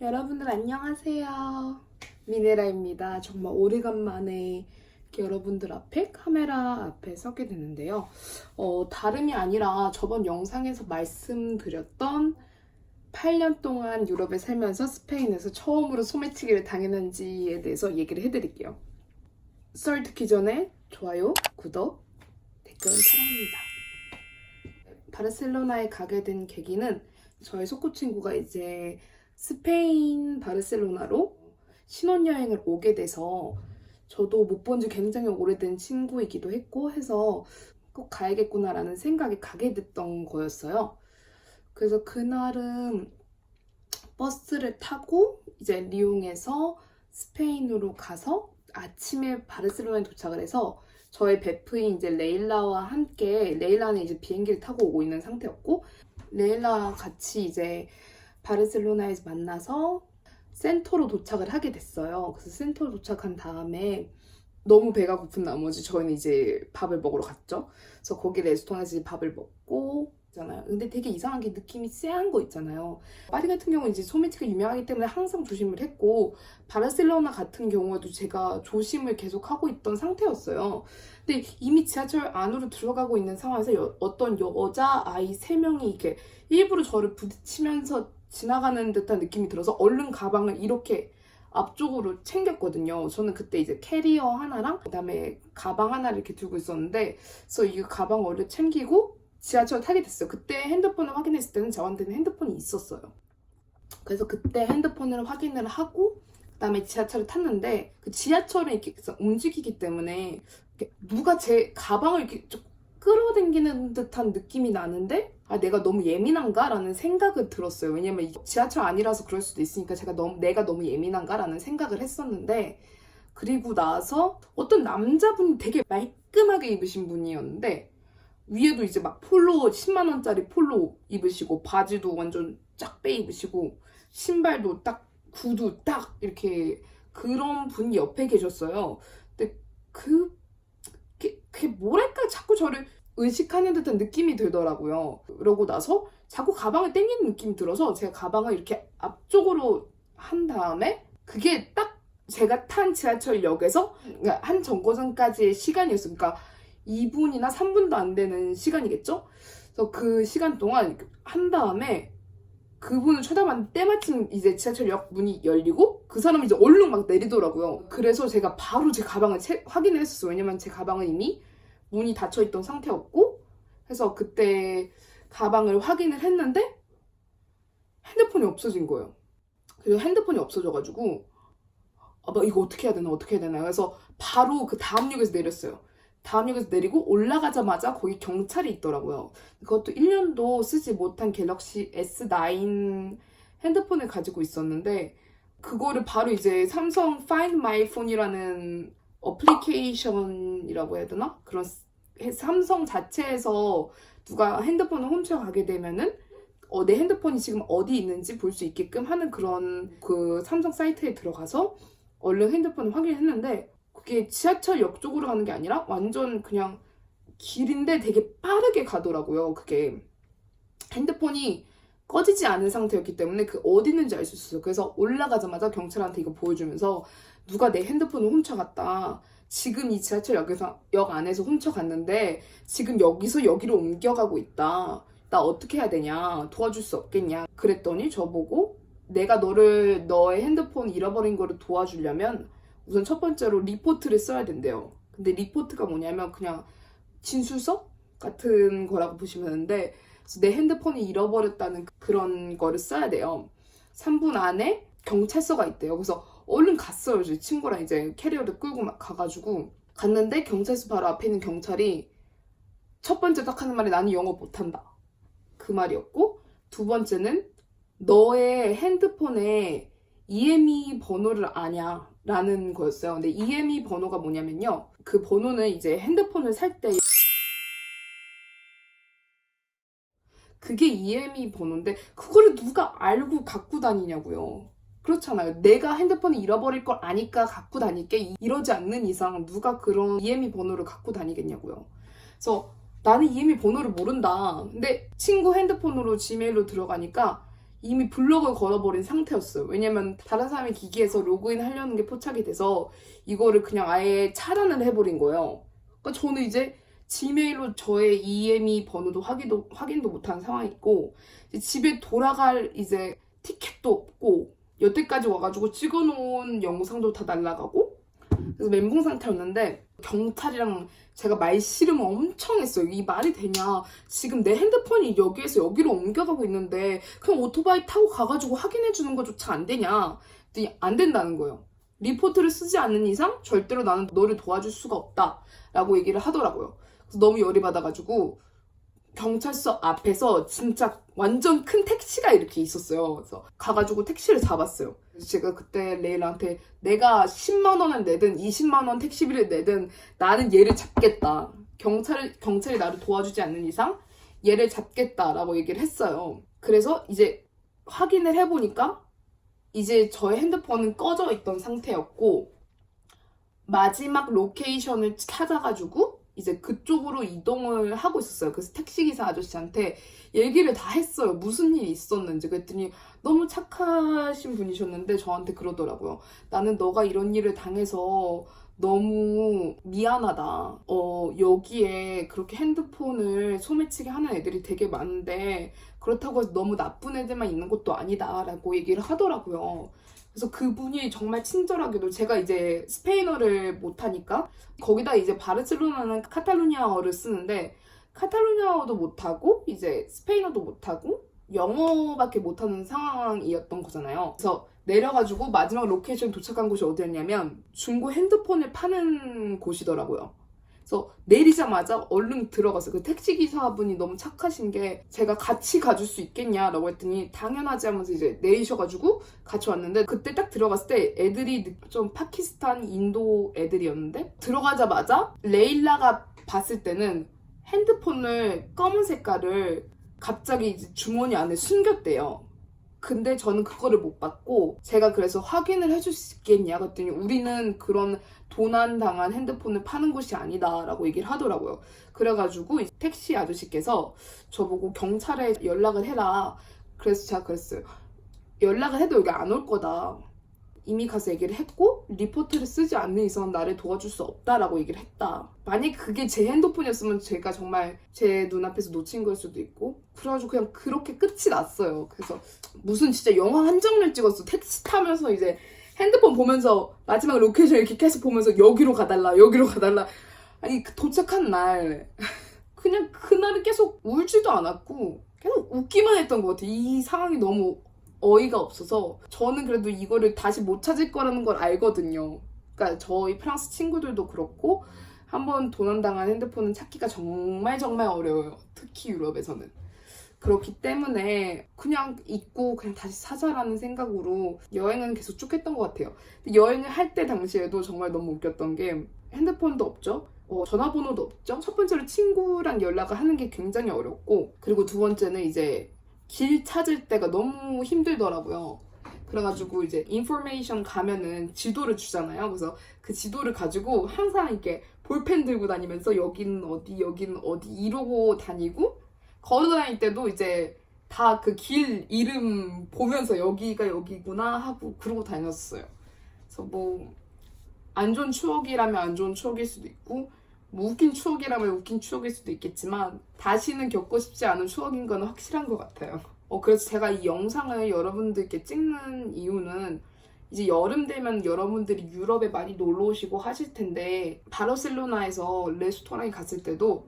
여러분들 안녕하세요. 미네라입니다. 정말 오래간만에 이렇게 여러분들 앞에 카메라 앞에 서게 되는데요. 다름이 아니라 저번 영상에서 말씀드렸던 8년 동안 유럽에 살면서 스페인에서 처음으로 소매치기를 당했는지에 대해서 얘기를 해드릴게요. 썰 듣기 전에 좋아요, 구독, 댓글 사랑합니다. 바르셀로나에 가게 된 계기는 저의 소꿉친구가 이제 스페인 바르셀로나로 신혼여행을 오게 돼서 저도 못 본 지 굉장히 오래된 친구이기도 했고 해서 꼭 가야겠구나라는 생각이 가게 됐던 거였어요. 그래서 그날은 버스를 타고 이제 리옹에서 스페인으로 가서 아침에 바르셀로나에 도착을 해서 저의 베프인 이제 레일라와 함께, 레일라는 이제 비행기를 타고 오고 있는 상태였고, 레일라와 같이 이제 바르셀로나에서 만나서 센터로 도착을 하게 됐어요. 그래서 센터로 도착한 다음에 너무 배가 고픈 나머지 저희는 이제 밥을 먹으러 갔죠. 그래서 거기 레스토랑에서 이제 밥을 먹고 있잖아요. 근데 되게 이상한 게 느낌이 쎄한 거 있잖아요. 파리 같은 경우는 이제 소매치기가 유명하기 때문에 항상 조심을 했고, 바르셀로나 같은 경우에도 제가 조심을 계속 하고 있던 상태였어요. 근데 이미 지하철 안으로 들어가고 있는 상황에서 어떤 여자아이 3명이 이렇게 일부러 저를 부딪히면서 지나가는 듯한 느낌이 들어서 얼른 가방을 이렇게 앞쪽으로 챙겼거든요. 저는 그때 이제 캐리어 하나랑 그다음에 가방 하나를 이렇게 들고 있었는데, 그래서 이 가방 얼른 챙기고 지하철 타게 됐어요. 그때 핸드폰을 확인했을 때는 저한테는 핸드폰이 있었어요. 그래서 그때 핸드폰을 확인을 하고 그다음에 지하철을 탔는데, 그 지하철은 이렇게 움직이기 때문에 누가 제 가방을 이렇게 좀 끌어당기는 듯한 느낌이 나는데, 내가 너무 예민한가? 라는 생각을 들었어요. 왜냐면 이게 지하철 아니라서 그럴 수도 있으니까 내가 너무 예민한가? 라는 생각을 했었는데, 그리고 나서 어떤 남자분이 되게 말끔하게 입으신 분이었는데, 위에도 이제 막 폴로 10만 원짜리 폴로 입으시고, 바지도 완전 쫙 빼 입으시고, 신발도 딱 구두 딱 이렇게 그런 분이 옆에 계셨어요. 근데 그게 뭐랄까 자꾸 저를 의식하는 듯한 느낌이 들더라고요. 그러고 나서 자꾸 가방을 당기는 느낌이 들어서 제가 가방을 이렇게 앞쪽으로 한 다음에, 그게 딱 제가 탄 지하철역에서 그러니까 한 정거장까지의 시간이었어요. 그러니까 2분이나 3분도 안 되는 시간이겠죠? 그래서 그 시간 동안 한 다음에 그분을 쳐다봤는데 때마침 이제 지하철역 문이 열리고 그 사람이 이제 얼른 막 내리더라고요. 그래서 제가 바로 제 가방을 확인을 했었어요. 왜냐면 제 가방은 이미 문이 닫혀있던 상태였고, 해서 그때 가방을 확인을 했는데 핸드폰이 없어진 거예요. 그래서 핸드폰이 없어져가지고 막 이거 어떻게 해야 되나 그래서 바로 그 다음 역에서 내렸어요. 다음 역에서 내리고 올라가자마자 거기 경찰이 있더라고요. 그것도 1년도 쓰지 못한 갤럭시 S9 핸드폰을 가지고 있었는데, 그거를 바로 이제 삼성 Find My Phone이라는 어플리케이션이라고 해야 되나? 그런 삼성 자체에서 누가 핸드폰을 훔쳐가게 되면은 내 핸드폰이 지금 어디 있는지 볼 수 있게끔 하는 그런 그 삼성 사이트에 들어가서 얼른 핸드폰을 확인했는데, 그게 지하철역 쪽으로 가는 게 아니라 완전 그냥 길인데 되게 빠르게 가더라고요. 그게 핸드폰이 꺼지지 않은 상태였기 때문에 그 어디 있는지 알 수 있었어요. 그래서 올라가자마자 경찰한테 이거 보여주면서 누가 내 핸드폰을 훔쳐갔다. 지금 이 역 안에서 훔쳐갔는데 지금 여기서 여기로 옮겨가고 있다. 나 어떻게 해야 되냐? 도와줄 수 없겠냐? 그랬더니 저보고 내가 너의 핸드폰 잃어버린 거를 도와주려면 우선 첫 번째로 리포트를 써야 된대요. 근데 리포트가 뭐냐면 그냥 진술서 같은 거라고 보시면 되는데, 내 핸드폰이 잃어버렸다는 그런 거를 써야 돼요. 3분 안에 경찰서가 있대요. 그래서 얼른 갔어요. 제 친구랑 이제 캐리어를 끌고 막 가가지고 갔는데, 경찰서 바로 앞에 있는 경찰이 첫 번째 딱 하는 말이 나는 영어 못한다. 그 말이었고, 두 번째는 너의 핸드폰에 EME 번호를 아냐 라는 거였어요. 근데 EME 번호가 뭐냐면요, 그 번호는 이제 핸드폰을 살 때 그게 EME 번호인데 그거를 누가 알고 갖고 다니냐고요. 그렇잖아요. 내가 핸드폰을 잃어버릴 걸 아니까 갖고 다닐게, 이러지 않는 이상 누가 그런 EME 번호를 갖고 다니겠냐고요. 그래서 나는 EME 번호를 모른다. 근데 친구 핸드폰으로 지메일로 들어가니까 이미 블럭을 걸어버린 상태였어요. 왜냐면 다른 사람의 기기에서 로그인 하려는 게 포착이 돼서 이거를 그냥 아예 차단을 해버린 거예요. 그러니까 저는 이제 지메일로 저의 EME 번호도 확인도 못한 상황이고 집에 돌아갈 이제 티켓도 없고 여태까지 와가지고 찍어놓은 영상도 다 날라가고 그래서 멘붕 상태였는데 경찰이랑 제가 말씨름을 엄청 했어요. 이 말이 되냐. 지금 내 핸드폰이 여기에서 여기로 옮겨가고 있는데 그냥 오토바이 타고 가가지고 확인해주는 것조차 안 되냐. 그랬더니 안 된다는 거예요. 리포트를 쓰지 않는 이상 절대로 나는 너를 도와줄 수가 없다 라고 얘기를 하더라고요. 그래서 너무 열이 받아가지고 경찰서 앞에서 진짜 완전 큰 택시가 이렇게 있었어요. 그래서 가가지고 택시를 잡았어요. 제가 그때 레일한테 내가 10만 원을 내든 20만 원 택시비를 내든 나는 얘를 잡겠다. 경찰이 나를 도와주지 않는 이상 얘를 잡겠다라고 얘기를 했어요. 그래서 이제 확인을 해보니까 이제 저의 핸드폰은 꺼져 있던 상태였고 마지막 로케이션을 찾아가지고 이제 그쪽으로 이동을 하고 있었어요. 그래서 택시기사 아저씨한테 얘기를 다 했어요. 무슨 일이 있었는지. 그랬더니 너무 착하신 분이셨는데 저한테 그러더라고요. 나는 너가 이런 일을 당해서 너무 미안하다. 여기에 그렇게 핸드폰을 소매치기 하는 애들이 되게 많은데 그렇다고 해서 너무 나쁜 애들만 있는 것도 아니다 라고 얘기를 하더라고요. 그래서 그분이 정말 친절하게도 제가 이제 스페인어를 못하니까 거기다 이제 바르셀로나는 카탈루냐어를 쓰는데 카탈루냐어도 못하고 이제 스페인어도 못하고 영어밖에 못하는 상황이었던 거잖아요. 그래서 내려가지고 마지막 로케이션 도착한 곳이 어디였냐면 중고 핸드폰을 파는 곳이더라고요. 그래서 내리자마자 얼른 들어갔어요. 그 택시기사분이 너무 착하신 게 제가 같이 가줄 수 있겠냐라고 했더니 당연하지 하면서 이제 내리셔가지고 같이 왔는데 그때 딱 들어갔을 때 애들이 좀 파키스탄, 인도 애들이었는데 들어가자마자 레일라가 봤을 때는 핸드폰을 검은 색깔을 갑자기 이제 주머니 안에 숨겼대요. 근데 저는 그거를 못 봤고 제가 그래서 확인을 해줄 수 있겠냐 그랬더니 우리는 그런 도난당한 핸드폰을 파는 곳이 아니다 라고 얘기를 하더라고요. 그래가지고 택시 아저씨께서 저보고 경찰에 연락을 해라. 그래서 제가 그랬어요. 연락을 해도 여기 안 올 거다. 이미 가서 얘기를 했고 리포트를 쓰지 않는 이상 나를 도와줄 수 없다라고 얘기를 했다. 만약 그게 제 핸드폰이었으면 제가 정말 제 눈앞에서 놓친 걸 수도 있고 그래가지고 그냥 그렇게 끝이 났어요. 그래서 무슨 진짜 영화 한 장면 찍었어. 택시 타면서 이제 핸드폰 보면서 마지막 로케이션 이렇게 계속 보면서 여기로 가달라 여기로 가달라. 아니 도착한 날 그냥 그날은 계속 울지도 않았고 계속 웃기만 했던 것 같아요. 이 상황이 너무 어이가 없어서 저는 그래도 이거를 다시 못 찾을 거라는 걸 알거든요. 그러니까 저희 프랑스 친구들도 그렇고 한번 도난당한 핸드폰은 찾기가 정말 어려워요. 특히 유럽에서는. 그렇기 때문에 그냥 잊고 그냥 다시 사자라는 생각으로 여행은 계속 쭉 했던 것 같아요. 근데 여행을 할 때 당시에도 정말 너무 웃겼던 게 핸드폰도 없죠. 전화번호도 없죠. 첫 번째로 친구랑 연락을 하는 게 굉장히 어렵고 그리고 두 번째는 이제 길 찾을 때가 너무 힘들더라고요. 그래가지고 이제 인포메이션 가면은 지도를 주잖아요. 그래서 그 지도를 가지고 항상 이렇게 볼펜 들고 다니면서 여긴 어디 이러고 다니고 걸어 다닐 때도 이제 다 그 길 이름 보면서 여기가 여기구나 하고 그러고 다녔어요. 그래서 뭐 안 좋은 추억이라면 안 좋은 추억일 수도 있고 뭐 웃긴 추억이라면 웃긴 추억일 수도 있겠지만 다시는 겪고 싶지 않은 추억인 건 확실한 것 같아요. 그래서 제가 이 영상을 여러분들께 찍는 이유는 이제 여름 되면 여러분들이 유럽에 많이 놀러 오시고 하실 텐데 바르셀로나에서 레스토랑에 갔을 때도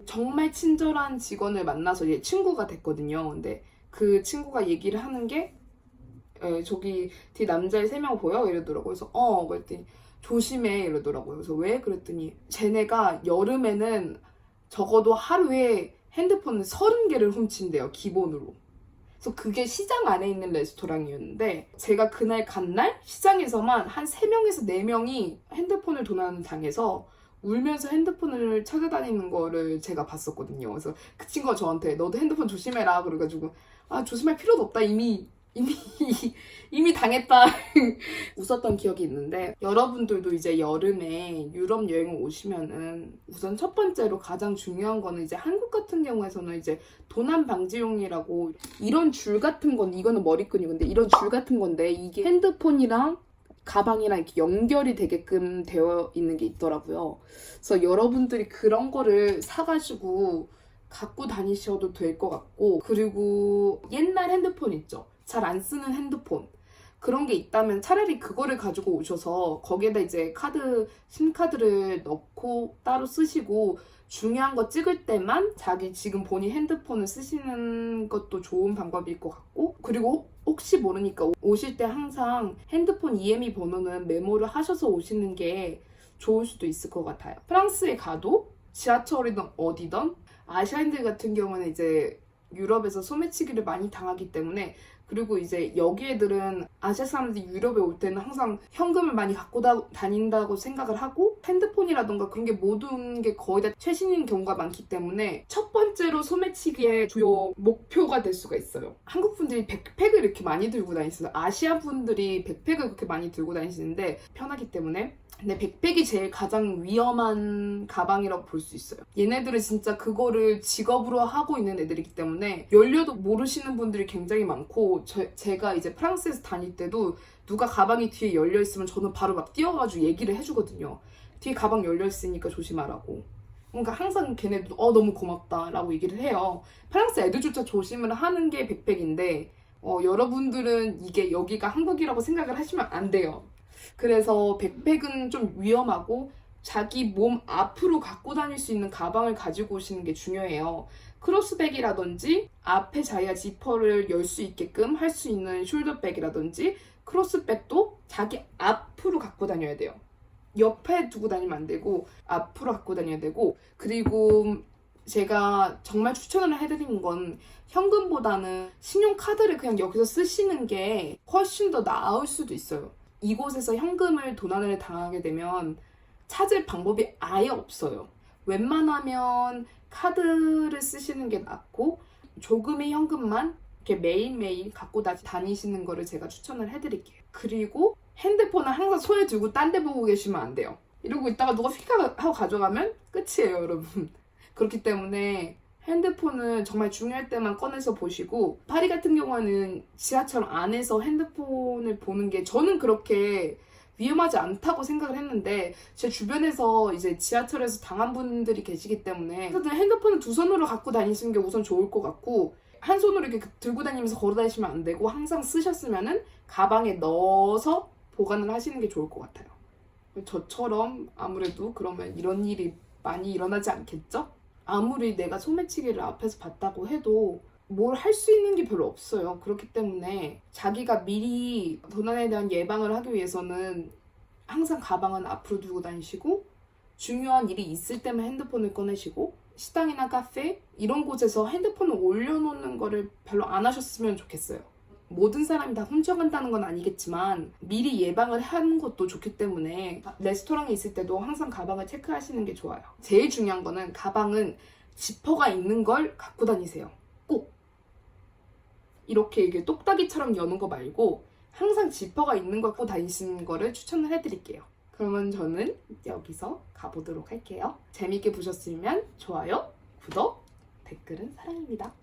정말 친절한 직원을 만나서 이제 친구가 됐거든요. 근데 그 친구가 얘기를 하는 게 저기 뒤 남자애 3명 보여? 이러더라고요. 그래서 그랬더니 조심해 이러더라고요. 그래서 왜? 그랬더니 쟤네가 여름에는 적어도 하루에 핸드폰을 30개를 훔친대요. 기본으로. 그래서 그게 시장 안에 있는 레스토랑이었는데 제가 그날 간 날 시장에서만 한 3명에서 4명이 핸드폰을 도난 당해서 울면서 핸드폰을 찾아다니는 거를 제가 봤었거든요. 그래서 그 친구가 저한테 너도 핸드폰 조심해라 그래가지고 조심할 필요도 없다. 이미 이미 이미 당했다 웃었던 기억이 있는데, 여러분들도 이제 여름에 유럽 여행을 오시면은 우선 첫 번째로 가장 중요한 거는 이제 한국 같은 경우에서는 이제 도난 방지용이라고 이런 줄 같은 건, 이거는 머리끈이 근데 이런 줄 같은 건데 이게 핸드폰이랑 가방이랑 이렇게 연결이 되게끔 되어 있는 게 있더라고요. 그래서 여러분들이 그런 거를 사가지고 갖고 다니셔도 될 것 같고, 그리고 옛날 핸드폰 있죠? 잘 안 쓰는 핸드폰. 그런 게 있다면 차라리 그거를 가지고 오셔서 거기에다 이제 심카드를 넣고 따로 쓰시고, 중요한 거 찍을 때만 자기 지금 본인 핸드폰을 쓰시는 것도 좋은 방법일 것 같고, 그리고 혹시 모르니까 오실 때 항상 핸드폰 EMI 번호는 메모를 하셔서 오시는 게 좋을 수도 있을 것 같아요. 프랑스에 가도 지하철이든 어디든 아시아인들 같은 경우는 이제 유럽에서 소매치기를 많이 당하기 때문에, 그리고 이제 여기 애들은 아시아 사람들이 유럽에 올 때는 항상 현금을 많이 갖고 다닌다고 생각을 하고, 핸드폰이라던가 그런 게 모든 게 거의 다 최신인 경우가 많기 때문에 첫 번째로 소매치기의 주요 목표가 될 수가 있어요. 한국 분들이 백팩을 이렇게 많이 들고 다니시는, 아시아 분들이 백팩을 그렇게 많이 들고 다니시는데 편하기 때문에. 근데 백팩이 제일 가장 위험한 가방이라고 볼 수 있어요. 얘네들은 진짜 그거를 직업으로 하고 있는 애들이기 때문에 열려도 모르시는 분들이 굉장히 많고, 제가 이제 프랑스에서 다닐 때도 누가 가방이 뒤에 열려 있으면 저는 바로 막 뛰어가지고 얘기를 해주거든요. 뒤에 가방 열려 있으니까 조심하라고. 그러니까 항상 걔네도 너무 고맙다 라고 얘기를 해요. 프랑스 애들조차 조심을 하는 게 백팩인데, 여러분들은 이게 여기가 한국이라고 생각을 하시면 안 돼요. 그래서 백팩은 좀 위험하고 자기 몸 앞으로 갖고 다닐 수 있는 가방을 가지고 오시는 게 중요해요. 크로스백이라든지 앞에 자기가 지퍼를 열 수 있게끔 할 수 있는 숄더백이라든지 크로스백도 자기 앞으로 갖고 다녀야 돼요. 옆에 두고 다니면 안 되고 앞으로 갖고 다녀야 되고, 그리고 제가 정말 추천을 해드리는 건 현금보다는 신용카드를 그냥 여기서 쓰시는 게 훨씬 더 나을 수도 있어요. 이곳에서 현금을 도난을 당하게 되면 찾을 방법이 아예 없어요. 웬만하면 카드를 쓰시는 게 낫고, 조금의 현금만 이렇게 매일매일 갖고 다니시는 거를 제가 추천을 해드릴게요. 그리고 핸드폰을 항상 손에 들고 딴 데 보고 계시면 안 돼요. 이러고 있다가 누가 휙 하고 가져가면 끝이에요, 여러분. 그렇기 때문에 핸드폰은 정말 중요할 때만 꺼내서 보시고, 파리 같은 경우는 지하철 안에서 핸드폰을 보는 게 저는 그렇게 위험하지 않다고 생각을 했는데, 제 주변에서 이제 지하철에서 당한 분들이 계시기 때문에 핸드폰을 두 손으로 갖고 다니시는 게 우선 좋을 것 같고, 한 손으로 이렇게 들고 다니면서 걸어 다니시면 안 되고, 항상 쓰셨으면은 가방에 넣어서 보관을 하시는 게 좋을 것 같아요. 저처럼 아무래도 그러면 이런 일이 많이 일어나지 않겠죠? 아무리 내가 소매치기를 앞에서 봤다고 해도 뭘 할 수 있는 게 별로 없어요. 그렇기 때문에 자기가 미리 도난에 대한 예방을 하기 위해서는 항상 가방은 앞으로 두고 다니시고, 중요한 일이 있을 때만 핸드폰을 꺼내시고, 식당이나 카페 이런 곳에서 핸드폰을 올려놓는 거를 별로 안 하셨으면 좋겠어요. 모든 사람이 다 훔쳐간다는 건 아니겠지만 미리 예방을 하는 것도 좋기 때문에 레스토랑에 있을 때도 항상 가방을 체크하시는 게 좋아요. 제일 중요한 거는 가방은 지퍼가 있는 걸 갖고 다니세요. 꼭 이렇게 이게 똑딱이처럼 여는 거 말고 항상 지퍼가 있는 걸 갖고 다니시는 거를 추천을 해드릴게요. 그러면 저는 여기서 가보도록 할게요. 재밌게 보셨으면 좋아요, 구독, 댓글은 사랑입니다.